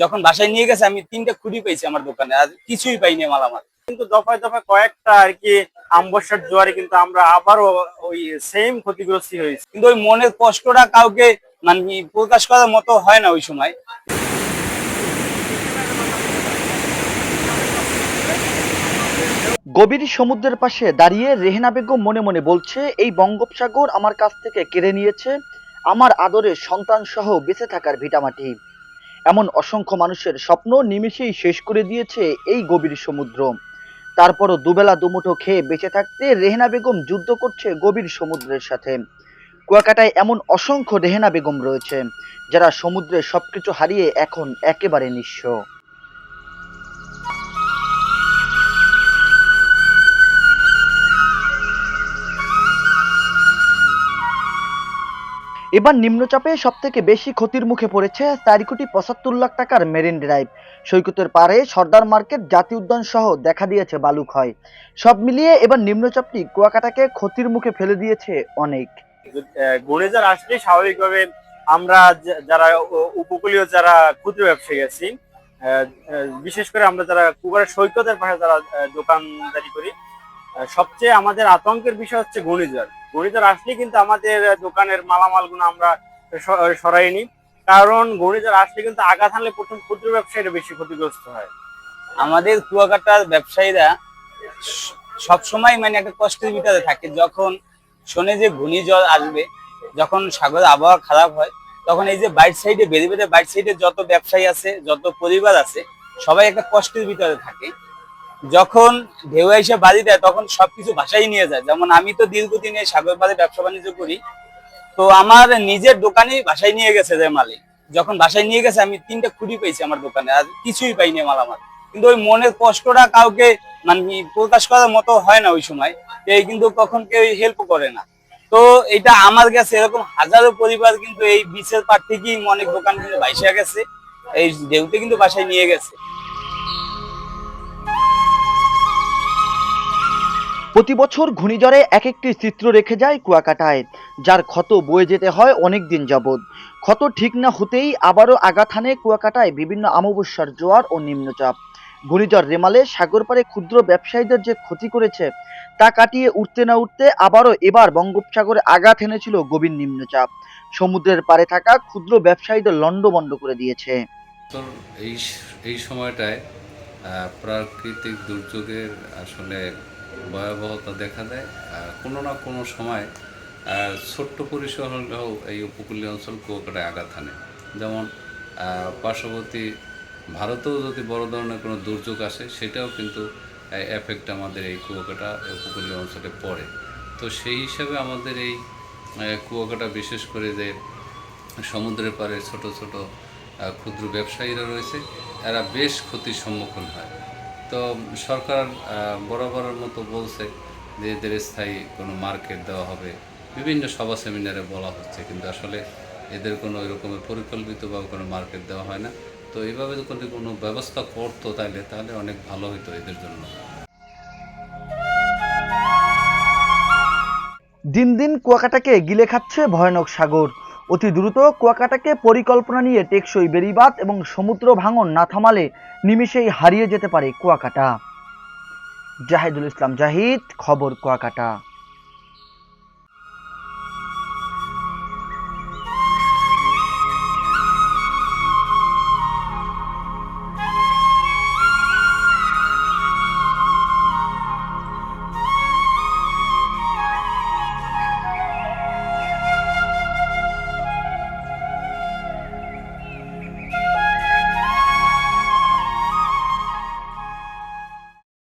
যখন বাসায় নিয়ে গেছে আমি 3টা খুঁড়ি পেয়েছি আমার দোকানে, আর কিছুই পাইনি মালামাল। কিন্তু দফায় দফায় কয়েকটা আর কি আমবর্ষার জোয়ারে কিন্তু আমরা আবারও ওই সেম ক্ষতিগ্রস্ত হয়েছি। কিন্তু ওই মনের কষ্টটা কাউকে মানে প্রকাশ করার মতো হয় না ওই সময়। গভীর সমুদ্রের পাশে দাঁড়িয়ে রেহেনা বেগম মনে মনে বলছে, এই বঙ্গোপসাগর আমার কাছ থেকে কেড়ে নিয়েছে আমার আদরের সন্তান সহ বেঁচে থাকার ভিটামাটি। এমন অসংখ্য মানুষের স্বপ্ন নিমেষেই শেষ করে দিয়েছে এই গভীর সমুদ্র। তারপরও দুবেলা দুমুঠো খেয়ে বেঁচে থাকতে রেহেনা বেগম যুদ্ধ করছে গভীর সমুদ্রের সাথে। কুয়াকাটায় এমন অসংখ্য রেহেনা বেগম রয়েছে যারা সমুদ্রের সবকিছু হারিয়ে এখন একেবারে নিঃস্ব। এবার নিম্নচাপে সবথেকে বেশি ক্ষতির মুখে পড়েছে 4,75,00,000 টাকার মেরিন ড্রাইভ। সৈকতের পাড়ে সর্দার মার্কেট, জাতীয় উদ্যান সহ দেখা দিয়েছে বালু ক্ষয়। সব মিলিয়ে এবার নিম্নচাপটি কুয়াকাটাকে ক্ষতির মুখে ফেলে দিয়েছে অনেক। ঘূর্ণিঝড় আসলে স্বাভাবিকভাবে আমরা যারা উপকূলীয় যারা ক্ষুদ্র ব্যবসায়ী আছি, বিশেষ করে আমরা যারা কুয়াকাটা সৈকতের পাশে যারা দোকানদারি করি, সবচেয়ে আমাদের আতঙ্কের বিষয় হচ্ছে ঘূর্ণিঝড়। ঘূর্ণিঝড় আসলে কিন্তু আমাদের দোকানের মালামালগুলো আমরা সরাই নি, কারণ ঘূর্ণিঝড় আসলে কিন্তু আঘাত হানলে প্রথম ক্ষুদ্র ব্যবসায়ীরা বেশি ক্ষতিগ্রস্ত হয়। আমাদের কুয়াকাটার ব্যবসায়ীরা সবসময় মানে একটা কষ্টের ভিতরে থাকে। যখন শোনে যে ঘূর্ণিঝড় আসবে, যখন সাগরের আবহাওয়া খারাপ হয়, তখন এই যে বাইট সাইডে বেঁধে বেঁধে বাইট সাইডে যত ব্যবসায়ী আছে, যত পরিবার আছে, সবাই একটা কষ্টের ভিতরে থাকে। যখন ঢেউ এসে বাড়ি দেয় তখন সবকিছু ভাসাই নিয়ে যায়। যেমন আমি তো দীর্ঘদিন এই সাগর পাড়ে ব্যবসা বাণিজ্য করি, তো আমার নিজের দোকানেই ভাসাই নিয়ে গেছে যে মালিক। যখন ভাসাই নিয়ে গেছে আমি 3টা খুঁড়ি পেয়েছি আমার দোকানে, আর কিছুই পাইনি মালামাল। কিন্তু ওই মনের কষ্টটা কাউকে মানে প্রকাশ করার মতো হয় না ওই সময়। এই কিন্তু কখন কেউ হেল্প করে না। তো এটা আমার কাছে এরকম হাজারো পরিবার কিন্তু এই বিচের পার থেকেই অনেক দোকান কিন্তু ভাইসা গেছে, এই ঢেউতে কিন্তু বাসায় নিয়ে গেছে। প্রতি বছর ঘূর্ণিঝড়ে এক একটি চিত্র রেখে যায় কুয়াকাটায়, যার ক্ষত বয়ে যেতে হয় অনেক দিন যাবৎ। ক্ষত ঠিক না হতেই আবারও আঘাত হানে কুয়াকাটায় বিভিন্ন অমাবস্যার জোয়ার ও নিম্নচাপ। ঘূর্ণিঝড় রেমালে সাগর পাড়ে ক্ষুদ্র ব্যবসায়ীদের যে ক্ষতি করেছে তা কাটিয়ে উঠতে না উঠতে আবারও এবার বঙ্গোপসাগরে আঘাত এনেছিল গভীর নিম্নচাপ। সমুদ্রের পাড়ে থাকা ক্ষুদ্র ব্যবসায়ীদের লণ্ডভণ্ড করে দিয়েছে। এই এই সময়টায় প্রাকৃতিক দুর্যোগের আসলে ভয়াবহতা দেখা দেয়। কোনো না কোনো সময় ছোট্ট পরিসর হলেও এই উপকূলীয় অঞ্চল কুয়াকাটায় আঘাত হানে। যেমন পার্শ্ববর্তী ভারতেও যদি বড় ধরনের কোনো দুর্যোগ আসে, সেটাও কিন্তু এফেক্ট আমাদের এই কুয়াকাটা উপকূলীয় অঞ্চলে পড়ে। তো সেই হিসাবে আমাদের এই কুয়াকাটা, বিশেষ করে যে সমুদ্রের পাড়ে ছোট ছোট ক্ষুদ্র ব্যবসায়ীরা রয়েছে, এরা বেশ ক্ষতির সম্মুখীন হয়। তো সরকার বরাবরের মতো বলছে যে এদের স্থায়ী কোনো মার্কেট দেওয়া হবে, বিভিন্ন সভা সেমিনারে বলা হচ্ছে, কিন্তু আসলে এদের কোনো এরকমের পরিকল্পিতভাবে কোনো মার্কেট দেওয়া হয় না। তো এইভাবে যদি কোনো ব্যবস্থা করতো তাহলে অনেক ভালো হতো এদের জন্য। দিন দিন কুয়াকাটাকে গিলে খাচ্ছে ভয়ানক সাগর। অতি দ্রুত কুয়াকাটাকে পরিকল্পনা নিয়ে টেকসই বেড়িবাঁধ এবং সমুদ্র ভাঙন না থামালে নিমেষেই হারিয়ে যেতে পারে কুয়াকাটা। জাহিদুল ইসলাম জাহিদ, খবর কুয়াকাটা।